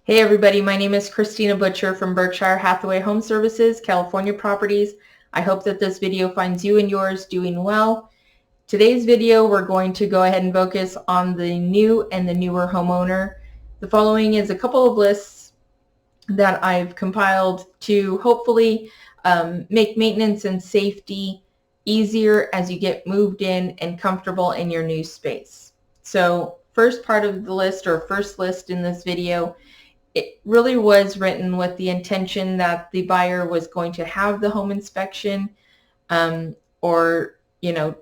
Hey everybody, my name is Christina Butcher from Berkshire Hathaway Home Services, California Properties. I hope that this video finds you and yours doing well. Today's video, we're going to go ahead and focus on the new and the newer homeowner. The following is a couple of lists that I've compiled to hopefully make maintenance and safety easier as you get moved in and comfortable in your new space. So first part of the list, or first list in this video, it really was written with the intention that the buyer was going to have the home inspection or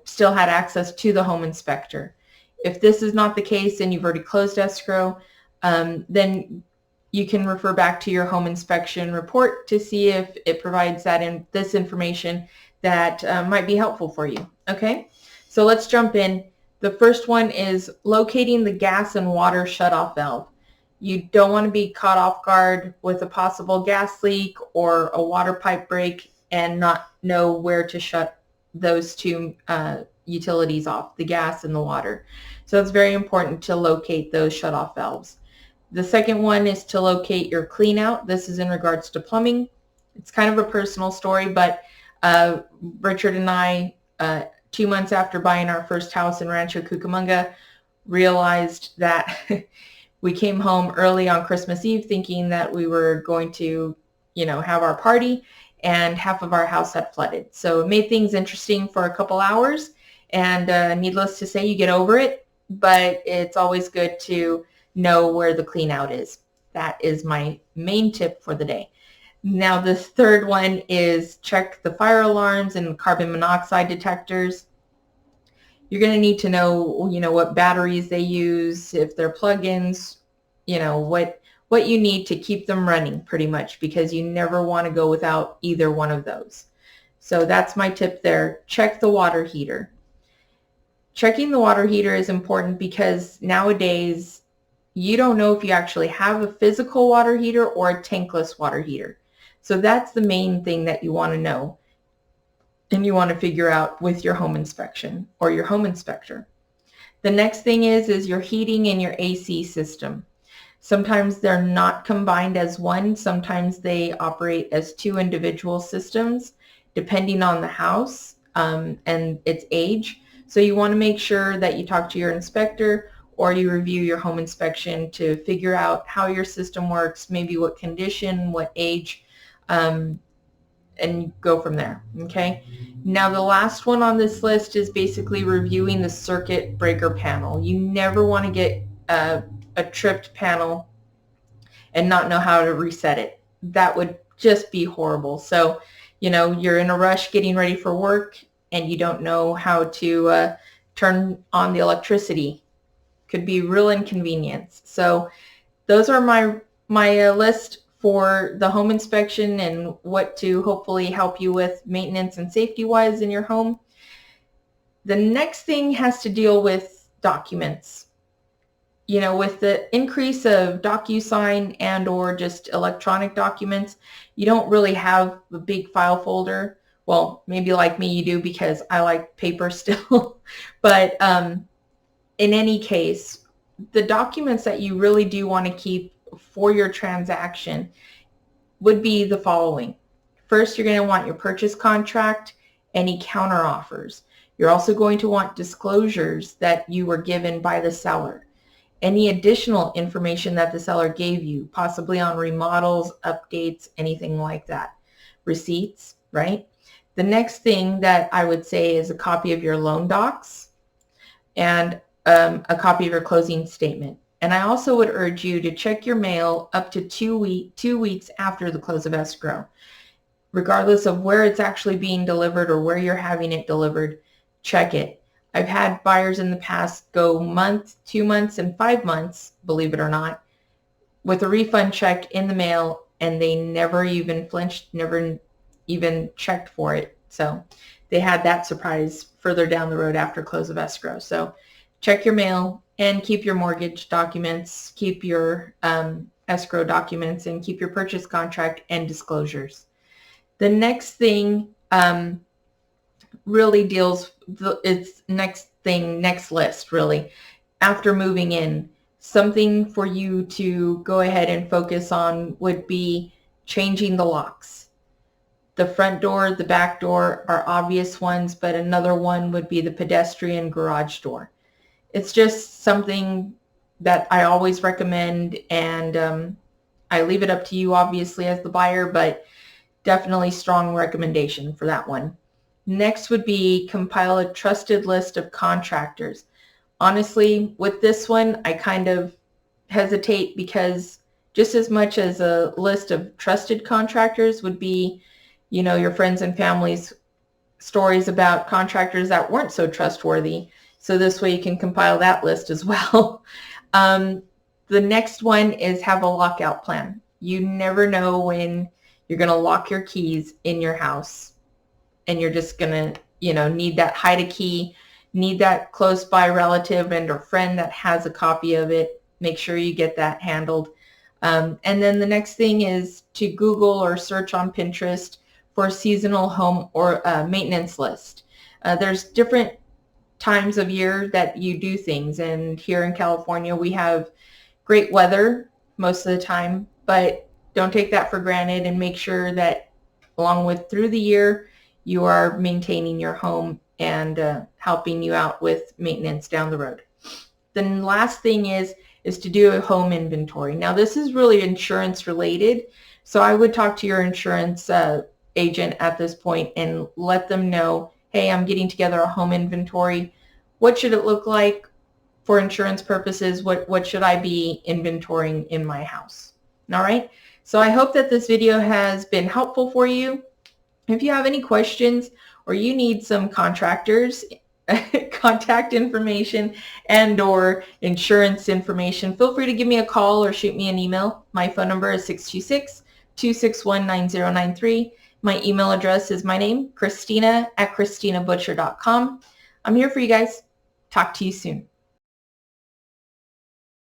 still had access to the home inspector. If this is not the case and you've already closed escrow, then you can refer back to your home inspection report to see if it provides this information that might be helpful for you. Okay, so let's jump in. The first one is locating the gas and water shutoff valve. You don't want to be caught off guard with a possible gas leak or a water pipe break and not know where to shut those two utilities off, the gas and the water. So it's very important to locate those shutoff valves. The second one is to locate your clean out. This is in regards to plumbing. It's kind of a personal story, but Richard and I, 2 months after buying our first house in Rancho Cucamonga, realized that we came home early on Christmas Eve thinking that we were going to, have our party, and half of our house had flooded. So it made things interesting for a couple hours, and needless to say, you get over it, but it's always good to know where the clean out is. That is my main tip for the day. Now, the third one is check the fire alarms and carbon monoxide detectors. You're going to need to know, what batteries they use, if they're plug-ins, what you need to keep them running pretty much, because you never want to go without either one of those. So that's my tip there. Check the water heater. Checking the water heater is important because nowadays you don't know if you actually have a physical water heater or a tankless water heater. So that's the main thing that you want to know and you want to figure out with your home inspection or your home inspector. The next thing is your heating and your AC system. Sometimes they're not combined as one. Sometimes they operate as two individual systems depending on the house and its age. So you want to make sure that you talk to your inspector or you review your home inspection to figure out how your system works, maybe what condition, what age, and go from there. Okay. Now the last one on this list is basically reviewing the circuit breaker panel. You never want to get a tripped panel and not know how to reset it. That would just be horrible. So, you're in a rush getting ready for work and you don't know how to turn on the electricity. Could be real inconvenience. So those are my list for the home inspection and what to hopefully help you with maintenance and safety wise in your home. The next thing has to deal with documents. With the increase of DocuSign and or just electronic documents, you don't really have a big file folder. Well, maybe like me you do, because I like paper still. But in any case, the documents that you really do want to keep for your transaction would be the following. First, you're going to want your purchase contract, any counter offers. You're also going to want disclosures that you were given by the seller. Any additional information that the seller gave you, possibly on remodels, updates, anything like that. Receipts, right? The next thing that I would say is a copy of your loan docs and a copy of your closing statement. And I also would urge you to check your mail up to 2 weeks after the close of escrow. Regardless of where it's actually being delivered or where you're having it delivered, check it. I've had buyers in the past go month, 2 months, and 5 months, believe it or not, with a refund check in the mail, and they never even flinched, never even checked for it. So they had that surprise further down the road after close of escrow. So check your mail and keep your mortgage documents, keep your escrow documents, and keep your purchase contract and disclosures. The next thing really deals, it's next list really, after moving in. something for you to go ahead and focus on would be changing the locks. The front door, the back door are obvious ones, but another one would be the pedestrian garage door. It's just something that I always recommend, and I leave it up to you obviously as the buyer, but definitely strong recommendation for that one. Next would be compile a trusted list of contractors. Honestly, with this one, I kind of hesitate because just as much as a list of trusted contractors would be, you know, your friends and family's stories about contractors that weren't so trustworthy. So this way you can compile that list as well. The next one is have a lockout plan. You never know when you're going to lock your keys in your house, and you're just going to, you know, need that hide a key, need that close by relative and or friend that has a copy of it. Make sure you get that handled. And then the next thing is to Google or search on Pinterest for a seasonal home or maintenance list. There's different times of year that you do things, and here in California we have great weather most of the time, but don't take that for granted, and make sure that along with through the year you are maintaining your home and helping you out with maintenance down the road. The last thing is to do a home inventory. Now this is really insurance related, so I would talk to your insurance agent at this point and let them know, hey, I'm getting together a home inventory. What should it look like for insurance purposes? What should I be inventorying in my house? All right. So I hope that this video has been helpful for you. If you have any questions or you need some contractors, contact information and or insurance information, feel free to give me a call or shoot me an email. My phone number is 626-261-9093. My email address is my name, Christina @ChristinaButcher.com. I'm here for you guys. Talk to you soon.